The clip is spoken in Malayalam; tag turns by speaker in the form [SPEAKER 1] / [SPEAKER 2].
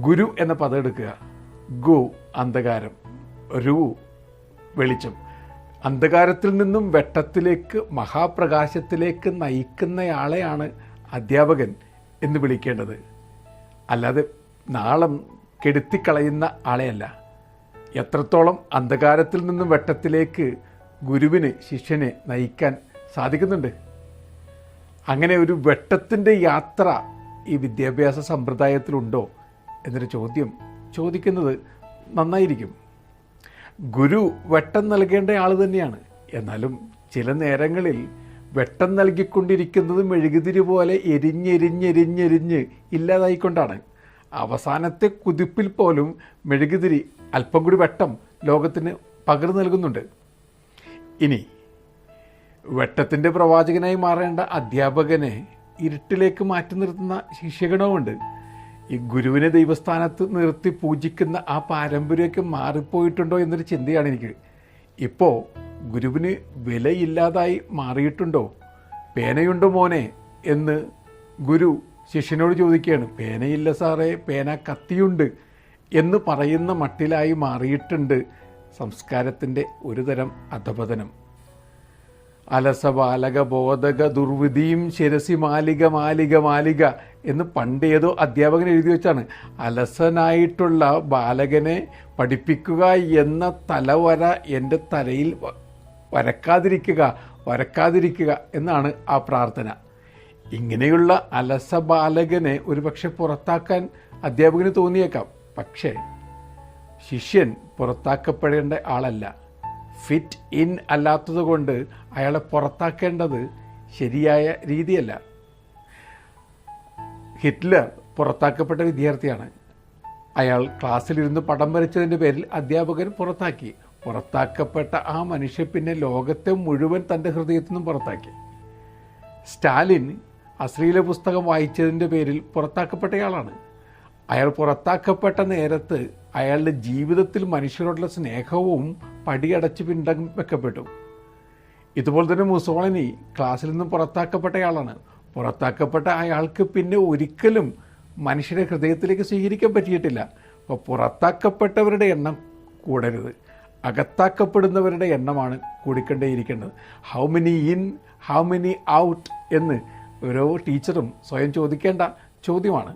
[SPEAKER 1] ഗുരു എന്ന പദം എടുക്കുക. ഗു അന്ധകാരം, രു വെളിച്ചം. അന്ധകാരത്തിൽ നിന്നും വെട്ടത്തിലേക്ക്, മഹാപ്രകാശത്തിലേക്ക് നയിക്കുന്നയാളെയാണ് അധ്യാപകൻ എന്ന് വിളിക്കേണ്ടത്. അല്ലാതെ നാളം കെടുത്തിക്കളയുന്ന ആളെയല്ല. എത്രത്തോളം അന്ധകാരത്തിൽ നിന്നും വെട്ടത്തിലേക്ക് ഗുരുവിന് ശിഷ്യനെ നയിക്കാൻ സാധിക്കുന്നുണ്ട്. അങ്ങനെ ഒരു വെട്ടത്തിൻ്റെ യാത്ര ഈ വിദ്യാഭ്യാസ സമ്പ്രദായത്തിലുണ്ടോ എന്നൊരു ചോദ്യം ചോദിക്കുന്നത് നന്നായിരിക്കും. ഗുരു വെട്ടം നൽകേണ്ട ആൾ തന്നെയാണ്. എന്നാലും ചില നേരങ്ങളിൽ വെട്ടം നൽകിക്കൊണ്ടിരിക്കുന്നത് മെഴുകുതിരി പോലെ എരിഞ്ഞെരിഞ്ഞെരിഞ്ഞെരിഞ്ഞ് ഇല്ലാതായിക്കൊണ്ടാണ്. അവസാനത്തെ കുതിപ്പിൽ പോലും മെഴുകുതിരി അല്പം കൂടി വെട്ടം ലോകത്തിന് പകർന്നു നൽകുന്നുണ്ട്. ഇനി വെട്ടത്തിൻ്റെ പ്രവാചകനായി മാറേണ്ട അധ്യാപകനെ ഇരുട്ടിലേക്ക് മാറ്റി നിർത്തുന്ന ശിഷ്യഗണവുമുണ്ട്. ഈ ഗുരുവിനെ ദൈവസ്ഥാനത്ത് നിർത്തി പൂജിക്കുന്ന ആ പാരമ്പര്യമൊക്കെ മാറിപ്പോയിട്ടുണ്ടോ എന്നൊരു ചിന്തയാണ് എനിക്ക്. ഇപ്പോൾ ഗുരുവിന് വിലയില്ലാതായി മാറിയിട്ടുണ്ടോ? പേനയുണ്ടോ മോനെ എന്ന് ഗുരു ശിഷ്യനോട് ചോദിക്കുകയാണ്. പേനയില്ല സാറേ, പേന കത്തിയുണ്ട് എന്ന് പറയുന്ന മട്ടിലായി മാറിയിട്ടുണ്ട് സംസ്കാരത്തിൻ്റെ ഒരുതരം അധപതനം. അലസബാലക ബോധക ദുർവിധിയും ശിരസി മാലിക മാലിക മാലിക എന്ന് പണ്ടേതോ അധ്യാപകൻ എഴുതി വെച്ചാണ്. അലസനായിട്ടുള്ള ബാലകനെ പഠിപ്പിക്കുക എന്ന തലവര എൻ്റെ തലയിൽ വരക്കാതിരിക്കുക എന്നാണ് ആ പ്രാർത്ഥന. ഇങ്ങനെയുള്ള അലസ ബാലകനെ ഒരുപക്ഷെ പുറത്താക്കാൻ അധ്യാപകന് തോന്നിയേക്കാം. പക്ഷേ ശിഷ്യൻ പുറത്താക്കപ്പെടേണ്ട ആളല്ല. ഫിറ്റ് ഇൻ അല്ലാത്തത് കൊണ്ട് അയാളെ പുറത്താക്കേണ്ടത് ശരിയായ രീതിയല്ല. ഹിറ്റ്ലർ പുറത്താക്കപ്പെട്ട വിദ്യാർത്ഥിയാണ്. അയാൾ ക്ലാസ്സിലിരുന്ന് പടം വരച്ചതിൻ്റെ പേരിൽ അധ്യാപകൻ പുറത്താക്കി. പുറത്താക്കപ്പെട്ട ആ മനുഷ്യൻ പിന്നെ ലോകത്തെ മുഴുവൻ തൻ്റെ ഹൃദയത്തിൽ നിന്നും പുറത്താക്കി. സ്റ്റാലിൻ അശ്ലീല പുസ്തകം വായിച്ചതിൻ്റെ പേരിൽ പുറത്താക്കപ്പെട്ടയാളാണ്. അയാൾ പുറത്താക്കപ്പെട്ട നേരത്ത് അയാളുടെ ജീവിതത്തിൽ മനുഷ്യരോടുള്ള സ്നേഹവും പടിയടച്ച് പിണ്ടം വെക്കപ്പെട്ടു. ഇതുപോലെ തന്നെ മുസോളിനി ക്ലാസ്സിൽ നിന്നും പുറത്താക്കപ്പെട്ടയാളാണ്. പുറത്താക്കപ്പെട്ട അയാൾക്ക് പിന്നെ ഒരിക്കലും മനുഷ്യരെ ഹൃദയത്തിലേക്ക് സ്വീകരിക്കാൻ പറ്റിയിട്ടില്ല. അപ്പോൾ പുറത്താക്കപ്പെട്ടവരുടെ എണ്ണം കൂടരുത്, അകത്താക്കപ്പെടുന്നവരുടെ എണ്ണമാണ് കൂടിക്കൊണ്ടേയിരിക്കേണ്ടത്. How many in, how many out എന്ന് ഓരോ ടീച്ചറും സ്വയം ചോദിക്കേണ്ട ചോദ്യമാണ്.